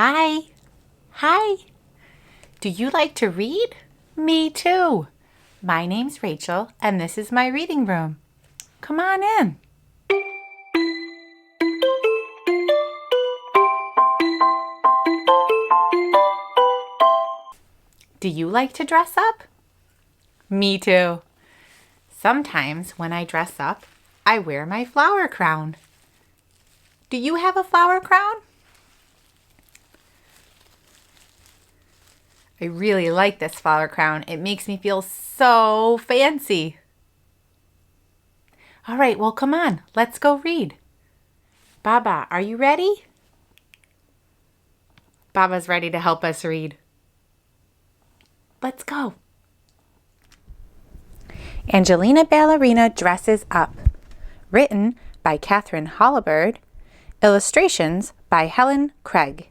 Hi. Hi. Do you like to read? Me too. My name's Rachel, and this is my reading room. Come on in. Do you like to dress up? Me too. Sometimes when I dress up, I wear my flower crown. Do you have a flower crown? I really like this flower crown. It makes me feel so fancy. All right, well, come on. Let's go read. Baba, are you ready? Baba's ready to help us read. Let's go. Angelina Ballerina Dresses Up. Written by Katharine Holabird. Illustrations by Helen Craig.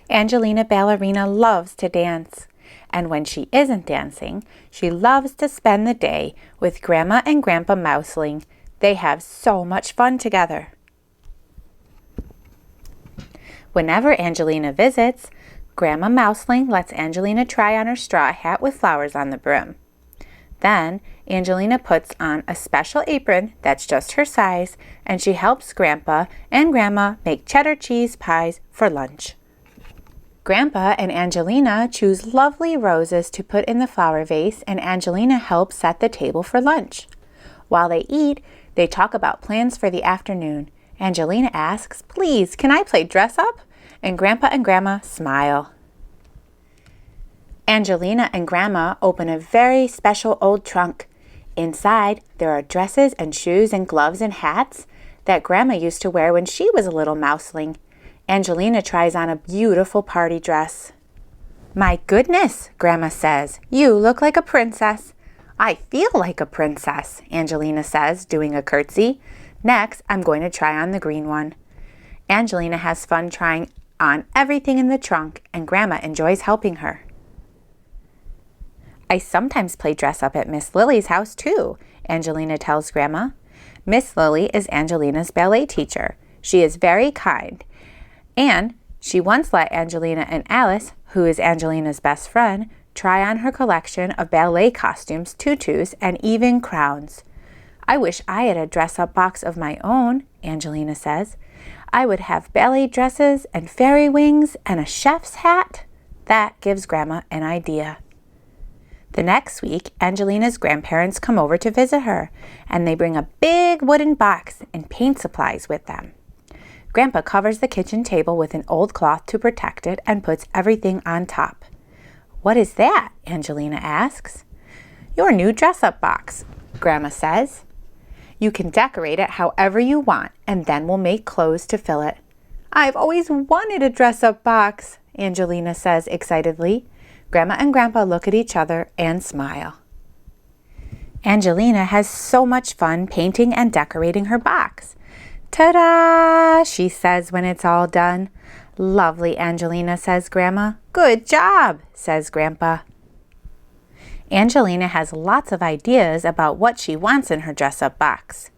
Angelina Ballerina loves to dance, and when she isn't dancing, she loves to spend the day with Grandma and Grandpa Mouseling. They have so much fun together. Whenever Angelina visits, Grandma Mouseling lets Angelina try on her straw hat with flowers on the brim. Then, Angelina puts on a special apron that's just her size, and she helps Grandpa and Grandma make cheddar cheese pies for lunch. Grandpa and Angelina choose lovely roses to put in the flower vase, and Angelina helps set the table for lunch. While they eat, they talk about plans for the afternoon. Angelina asks, "Please, can I play dress up?" And Grandpa and Grandma smile. Angelina and Grandma open a very special old trunk. Inside, there are dresses and shoes and gloves and hats that Grandma used to wear when she was a little mouseling. Angelina tries on a beautiful party dress. "My goodness," Grandma says, "you look like a princess." "I feel like a princess," Angelina says, doing a curtsy. "Next, I'm going to try on the green one." Angelina has fun trying on everything in the trunk, and Grandma enjoys helping her. "I sometimes play dress up at Miss Lily's house too," Angelina tells Grandma. Miss Lily is Angelina's ballet teacher. She is very kind, and she once let Angelina and Alice, who is Angelina's best friend, try on her collection of ballet costumes, tutus, and even crowns. "I wish I had a dress-up box of my own," Angelina says. "I would have ballet dresses and fairy wings and a chef's hat." That gives Grandma an idea. The next week, Angelina's grandparents come over to visit her, and they bring a big wooden box and paint supplies with them. Grandpa covers the kitchen table with an old cloth to protect it and puts everything on top. "What is that?" Angelina asks. "Your new dress-up box," Grandma says. "You can decorate it however you want, and then we'll make clothes to fill it." "I've always wanted a dress-up box," Angelina says excitedly. Grandma and Grandpa look at each other and smile. Angelina has so much fun painting and decorating her box. "Ta-da!" she says when it's all done. "Lovely, Angelina," says Grandma. "Good job," says Grandpa. Angelina has lots of ideas about what she wants in her dress-up box.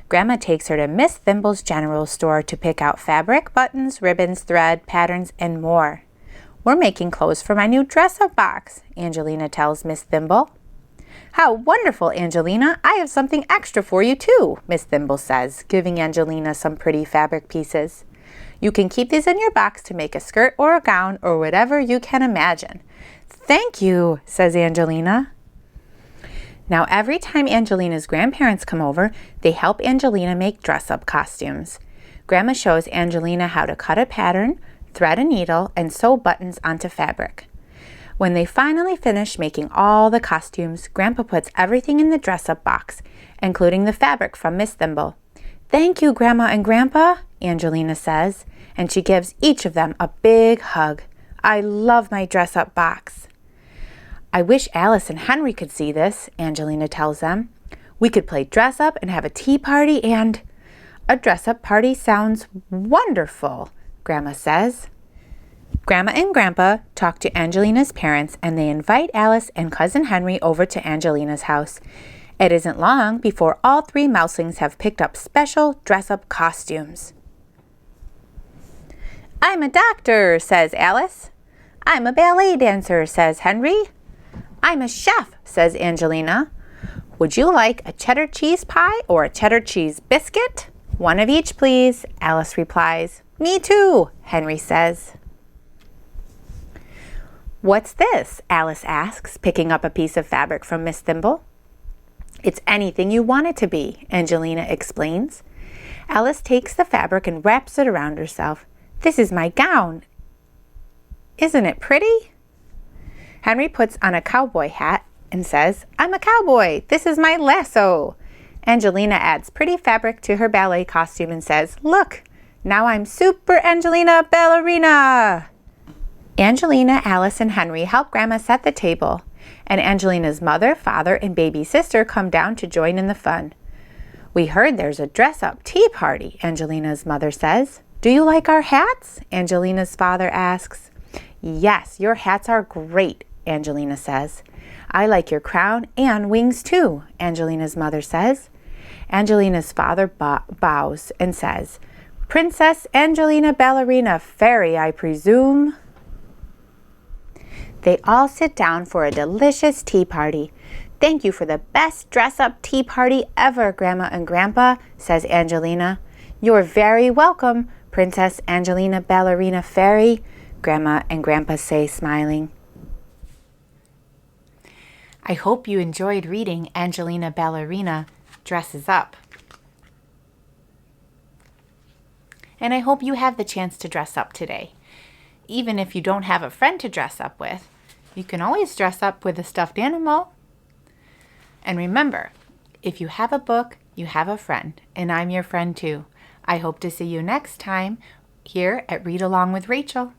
Grandma takes her to Miss Thimble's general store to pick out fabric, buttons, ribbons, thread, patterns, and more. "We're making clothes for my new dress-up box," Angelina tells Miss Thimble. "How wonderful, Angelina! I have something extra for you too," Miss Thimble says, giving Angelina some pretty fabric pieces. "You can keep these in your box to make a skirt or a gown or whatever you can imagine." "Thank you," says Angelina. Now every time Angelina's grandparents come over, they help Angelina make dress-up costumes. Grandma shows Angelina how to cut a pattern, thread a needle, and sew buttons onto fabric. When they finally finish making all the costumes, Grandpa puts everything in the dress-up box, including the fabric from Miss Thimble. "Thank you, Grandma and Grandpa," Angelina says, and she gives each of them a big hug. "I love my dress-up box." "I wish Alice and Henry could see this," Angelina tells them. "We could play dress-up and have a tea party and—" "A dress-up party sounds wonderful," Grandma says. Grandma and Grandpa talk to Angelina's parents, and they invite Alice and Cousin Henry over to Angelina's house. It isn't long before all three mouselings have picked up special dress-up costumes. I'm a doctor, says Alice. I'm a ballet dancer, says Henry. I'm a chef, says Angelina. Would you like a cheddar cheese pie or a cheddar cheese biscuit? One of each, please, Alice replies. Me too, Henry says. What's this? Alice asks, picking up a piece of fabric from Miss Thimble. It's anything you want it to be, Angelina explains. Alice takes the fabric and wraps it around herself. This is my gown. Isn't it pretty? Henry puts on a cowboy hat and says, I'm a cowboy. This is my lasso. Angelina adds pretty fabric to her ballet costume and says, Look, now I'm Super Angelina Ballerina. Angelina, Alice, and Henry help Grandma set the table, and Angelina's mother, father, and baby sister come down to join in the fun. We heard there's a dress-up tea party, Angelina's mother says. Do you like our hats? Angelina's father asks. Yes, your hats are great, Angelina says. I like your crown and wings too, Angelina's mother says. Angelina's father bows and says, Princess Angelina Ballerina, fairy, I presume. They all sit down for a delicious tea party. Thank you for the best dress-up tea party ever, Grandma and Grandpa, says Angelina. You're very welcome, Princess Angelina Ballerina Fairy, Grandma and Grandpa say, smiling. I hope you enjoyed reading Angelina Ballerina Dresses Up. And I hope you have the chance to dress up today. Even if you don't have a friend to dress up with, you can always dress up with a stuffed animal. And remember, if you have a book, you have a friend, and I'm your friend too. I hope to see you next time here at Read Along with Rachel.